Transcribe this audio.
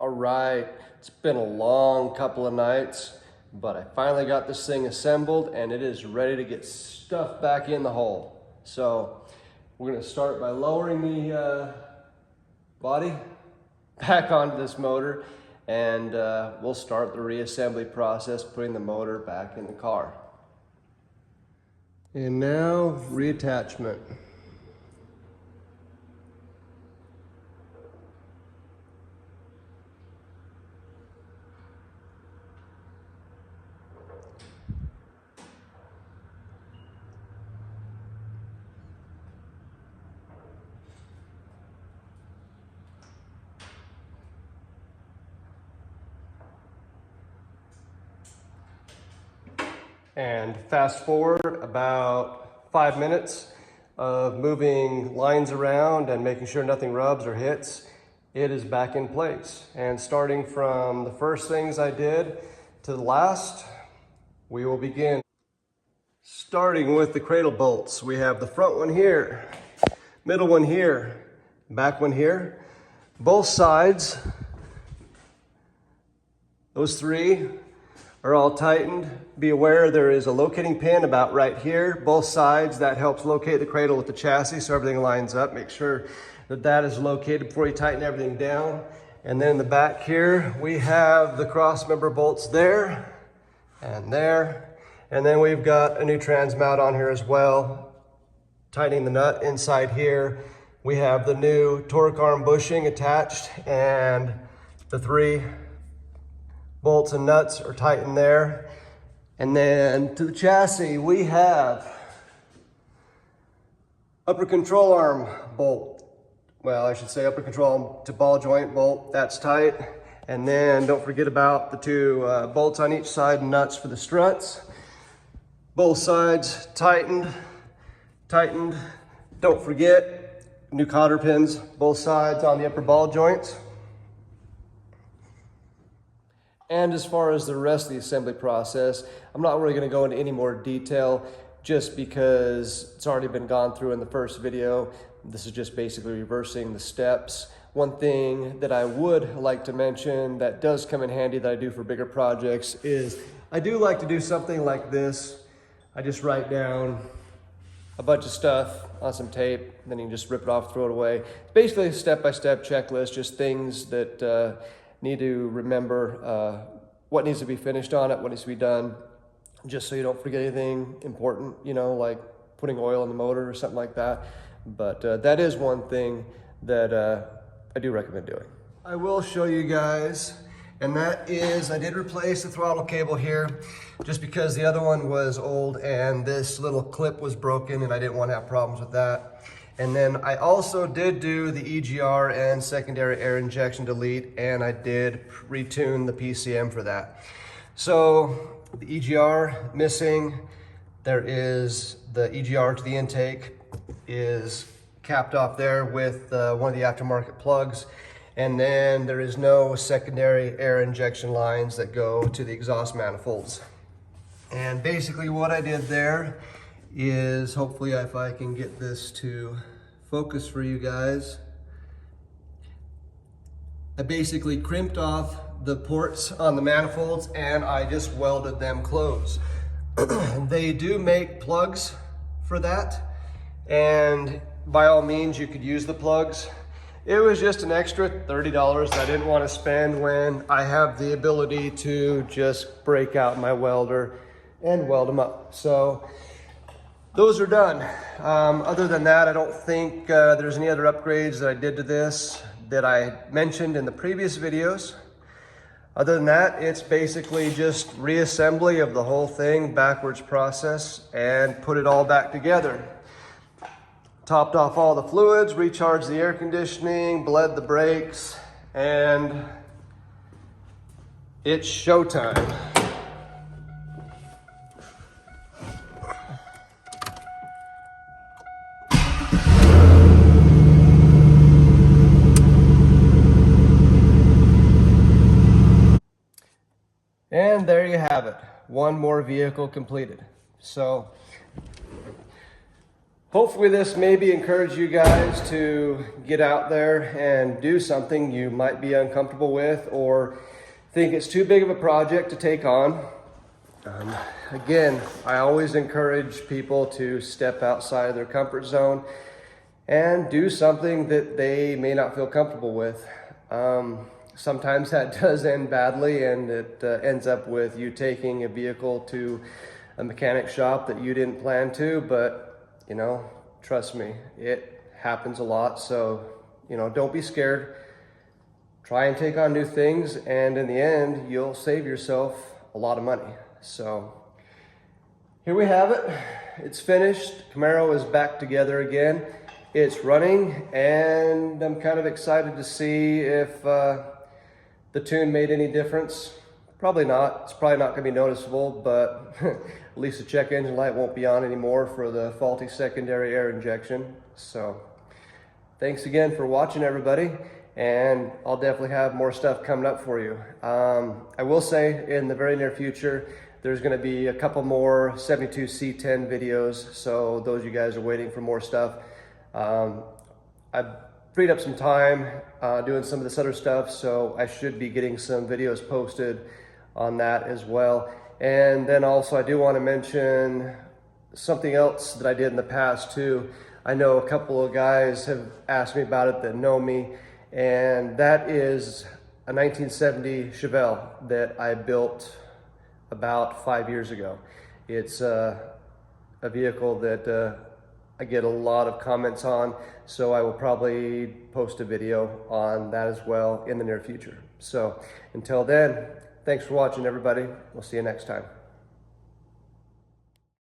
All right, it's been a long couple of nights, but I finally got this thing assembled and it is ready to get stuffed back in the hole. So we're gonna start by lowering the body back onto this motor, and we'll start the reassembly process, putting the motor back in the car. And now, reattachment. And fast forward about 5 minutes of moving lines around and making sure nothing rubs or hits, it is back in place. And starting from the first things I did to the last, we will begin. Starting with the cradle bolts, we have the front one here, middle one here, back one here, both sides. Those three are all tightened. Be aware there is a locating pin about right here, both sides. That helps locate the cradle with the chassis so everything lines up. Make sure that that is located before you tighten everything down. And then in the back here, we have the cross member bolts there and there. And then we've got a new trans mount on here as well. Tightening the nut inside here. We have the new torque arm bushing attached, and the three bolts and nuts are tightened there. And then to the chassis, we have upper control arm bolt. Well, I should say upper control arm to ball joint bolt, that's tight. And then don't forget about the two bolts on each side and nuts for the struts. Both sides tightened. Don't forget new cotter pins, both sides on the upper ball joints. And as far as the rest of the assembly process, I'm not really going to go into any more detail just because it's already been gone through in the first video. This is just basically reversing the steps. One thing that I would like to mention that does come in handy that I do for bigger projects is I do like to do something like this. I just write down a bunch of stuff on some tape, then you can just rip it off, throw it away. It's basically a step-by-step checklist, just things that need to remember what needs to be finished on it, what needs to be done, just so you don't forget anything important, you know, like putting oil in the motor or something like that. But that is one thing that I do recommend doing. I will show you guys, and that is I did replace the throttle cable here just because the other one was old and this little clip was broken and I didn't want to have problems with that. And then I also did do the EGR and secondary air injection delete, and I did retune the PCM for that. So the EGR missing, there is the EGR to the intake is capped off there with one of the aftermarket plugs. And then there is no secondary air injection lines that go to the exhaust manifolds. And basically what I did there is, hopefully if I can get this to focus for you guys, I basically crimped off the ports on the manifolds and I just welded them closed. They do make plugs for that, and by all means you could use the plugs. It was just an extra $30 that I didn't want to spend when I have the ability to just break out my welder and weld them up. So those are done. Other than that, I don't think there's any other upgrades that I did to this that I mentioned in the previous videos. Other than that, it's basically just reassembly of the whole thing, backwards process, and put it all back together. Topped off all the fluids, recharged the air conditioning, bled the brakes, and it's showtime. And there you have it, one more vehicle completed. So Hopefully this maybe encourage you guys to get out there and do something you might be uncomfortable with or think it's too big of a project to take on. Again, I always encourage people to step outside of their comfort zone and do something that they may not feel comfortable with. Sometimes that does end badly, and it ends up with you taking a vehicle to a mechanic shop that you didn't plan to, but you know, trust me, it happens a lot. So, you know, don't be scared. Try and take on new things, and in the end, you'll save yourself a lot of money. So here we have it. It's finished. Camaro is back together again. It's running, and I'm kind of excited to see if the tune made any difference. Probably not. It's probably not going to be noticeable, but at least the check engine light won't be on anymore for the faulty secondary air injection. So thanks again for watching, everybody, and I'll definitely have more stuff coming up for you. I will say in the very near future, there's going to be a couple more 72C10 videos, so those of you guys are waiting for more stuff. I've freed up some time doing some of this other stuff, so I should be getting some videos posted on that as well. And then also I do want to mention something else that I did in the past too. I know a couple of guys have asked me about it that know me, and that is a 1970 Chevelle that I built about 5 years ago. It's a vehicle that I get a lot of comments on, so I will probably post a video on that as well in the near future. So until then, thanks for watching, everybody. We'll see you next time.